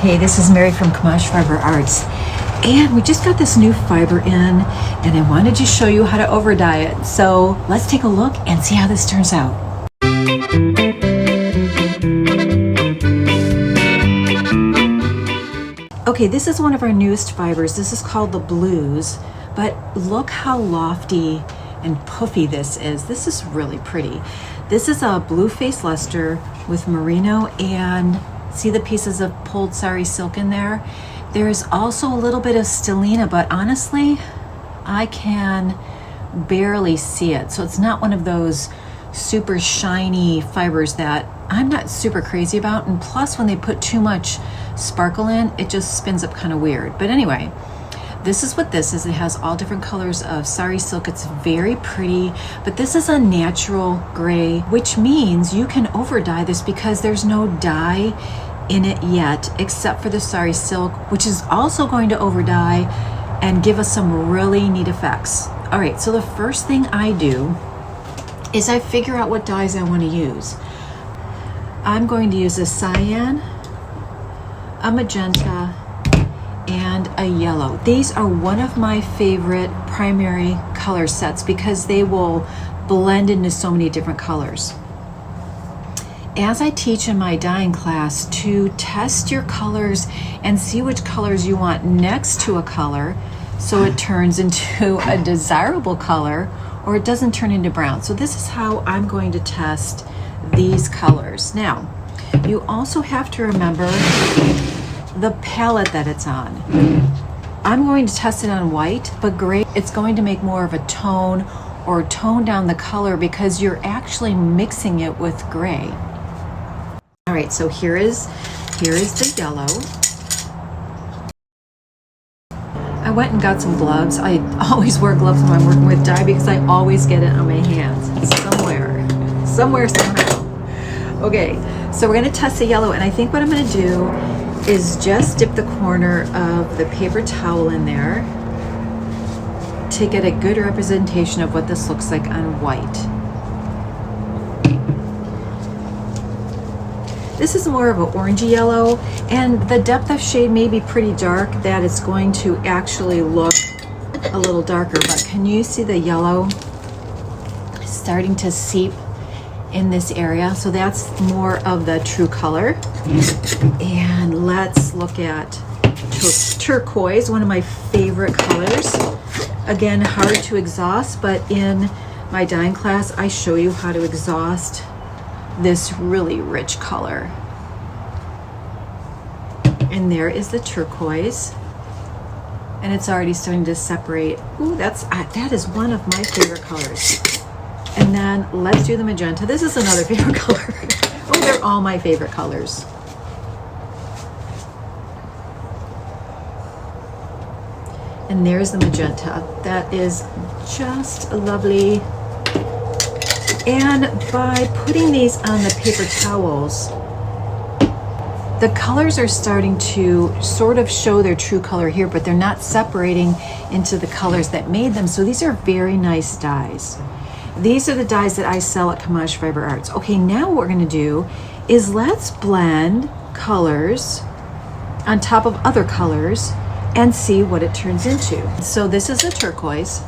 Hey, this is Mary from Camaj Fiber Arts, and we just got this new fiber in, and I wanted to show you how to overdye it. So let's take a look and see how this turns out. Okay, this is one of our newest fibers. This is called the Blues, but look how lofty and puffy this is. This is really pretty. This is a blue face luster with merino, and see the pieces of pulled sari silk in there? There's also a little bit of stellina, but honestly, I can barely see it. So it's not one of those super shiny fibers that I'm not super crazy about. And plus, when they put too much sparkle in, it just spins up kind of weird. But anyway, this is what this is. It has all different colors of sari silk. It's very pretty, but this is a natural gray, which means you can overdye this because there's no dye in it yet, except for the sari silk, which is also going to overdye and give us some really neat effects. All right, so the first thing I do is I figure out what dyes I want to use. I'm going to use a cyan, a magenta, and a yellow. These are one of my favorite primary color sets because they will blend into so many different colors. As I teach in my dyeing class to test your colors and see which colors you want next to a color so it turns into a desirable color or it doesn't turn into brown. So this is how I'm going to test these colors. Now, you also have to remember the palette that it's on. I'm going to test it on white, but gray, it's going to make more of a tone or tone down the color because you're actually mixing it with gray. All right, so here is the yellow. I went and got some gloves. I always wear gloves when I'm working with dye because I always get it on my hands somewhere, somehow. Okay, so we're gonna test the yellow, and I think what I'm gonna do is just dip the corner of the paper towel in there to get a good representation of what this looks like on white. This is more of an orangey yellow, and the depth of shade may be pretty dark that it's going to actually look a little darker, but can you see the yellow starting to seep in this area? So that's more of the true color. And let's look at turquoise, one of my favorite colors. Again, hard to exhaust, but in my dyeing class, I show you how to exhaust this really rich color. And there is the turquoise, and it's already starting to separate. Ooh, that is one of my favorite colors. And then let's do the magenta. This is another favorite color. Oh, they're all my favorite colors. And there's the magenta. That is just lovely. And by putting these on the paper towels, the colors are starting to sort of show their true color here, but they're not separating into the colors that made them. So these are very nice dyes. These are the dyes that I sell at Camaj Fiber Arts. Okay, now what we're gonna do is let's blend colors on top of other colors and see what it turns into. So this is a turquoise.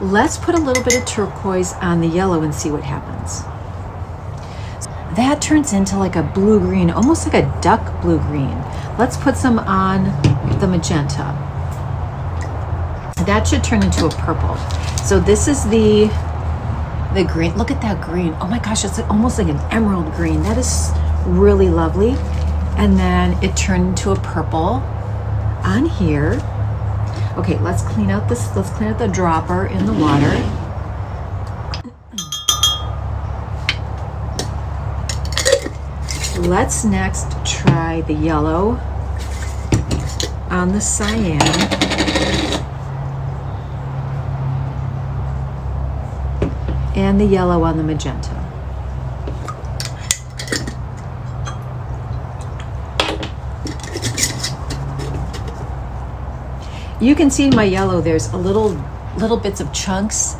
Let's put a little bit of turquoise on the yellow and see what happens. That turns into like a blue-green, almost like a duck blue-green. Let's put some on the magenta. That should turn into a purple. So this is the green. Look at that green. Oh my gosh, it's almost like an emerald green. That is really lovely. And then it turned into a purple on here. Okay, let's clean out this. Let's clean out the dropper in the water. Let's next try the yellow on the cyan. And the yellow on the magenta. You can see in my yellow there's a little bits of chunks.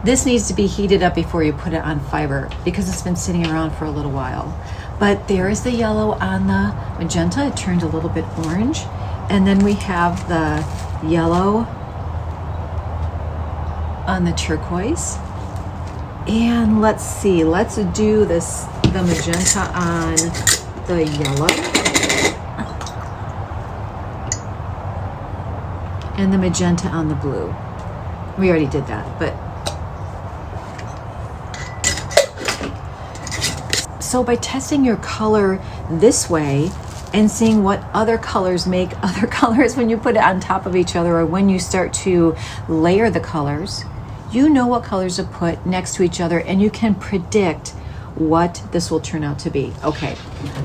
This needs to be heated up before you put it on fiber because it's been sitting around for a little while. But there is the yellow on the magenta. It turned a little bit orange. And then we have the yellow on the turquoise. And let's see, let's do this, the magenta on the yellow. And the magenta on the blue. We already did that, but. So by testing your color this way and seeing what other colors make other colors when you put it on top of each other, or when you start to layer the colors, you know what colors to put next to each other, and you can predict what this will turn out to be. Okay,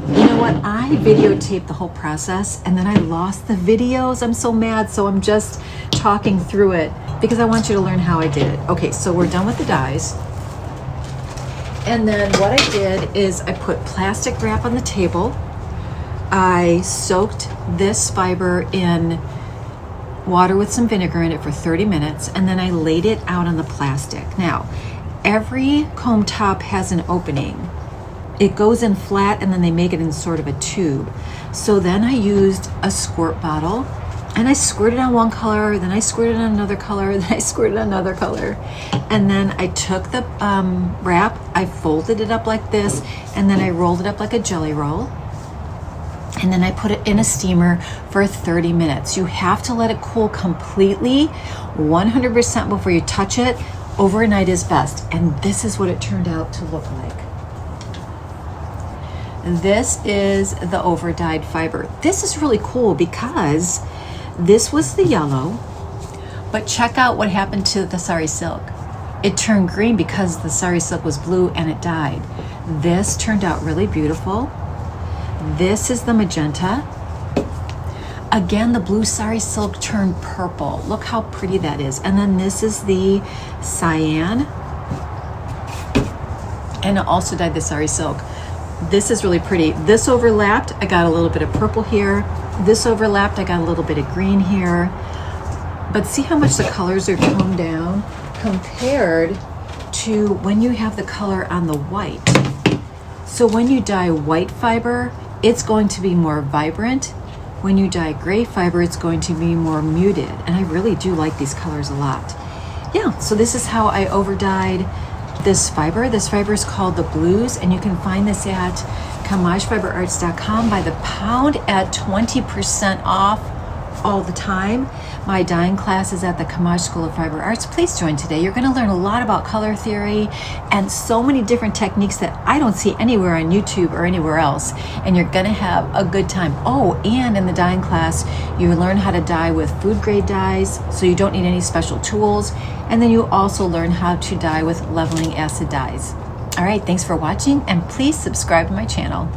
you know what? I videotaped the whole process and then I lost the videos. I'm so mad, so I'm just talking through it because I want you to learn how I did it. Okay, so we're done with the dyes. And then what I did is I put plastic wrap on the table. I soaked this fiber in water with some vinegar in it for 30 minutes, and then I laid it out on the plastic. Now, every comb top has an opening. It goes in flat and then they make it in sort of a tube. So then I used a squirt bottle and I squirted on one color, then I squirted on another color, then I squirted on another color. And then I took the wrap, I folded it up like this, and then I rolled it up like a jelly roll. And then I put it in a steamer for 30 minutes. You have to let it cool completely, 100% before you touch it. Overnight is best. And this is what it turned out to look like. This is the overdyed fiber. This is really cool because this was the yellow, but check out what happened to the sari silk. It turned green because the sari silk was blue and it dyed. This turned out really beautiful. This is the magenta. Again, the blue sari silk turned purple. Look how pretty that is. And then this is the cyan. And it also dyed the sari silk. This is really pretty. This overlapped, I got a little bit of purple here. This overlapped, I got a little bit of green here. But see how much the colors are toned down compared to when you have the color on the white. So when you dye white fiber, it's going to be more vibrant. When you dye gray fiber, it's going to be more muted. And I really do like these colors a lot. Yeah, so this is how I overdyed this fiber. This fiber is called the Blues, and you can find this at CamajFiberArts.com by the pound at 20% off all the time. My dyeing class is at the Camaj School of Fiber Arts. Please join today. You're going to learn a lot about color theory and so many different techniques that I don't see anywhere on YouTube or anywhere else, and you're going to have a good time. Oh, and in the dyeing class, you learn how to dye with food grade dyes, so you don't need any special tools, and then you also learn how to dye with leveling acid dyes. All right, thanks for watching, and please subscribe to my channel.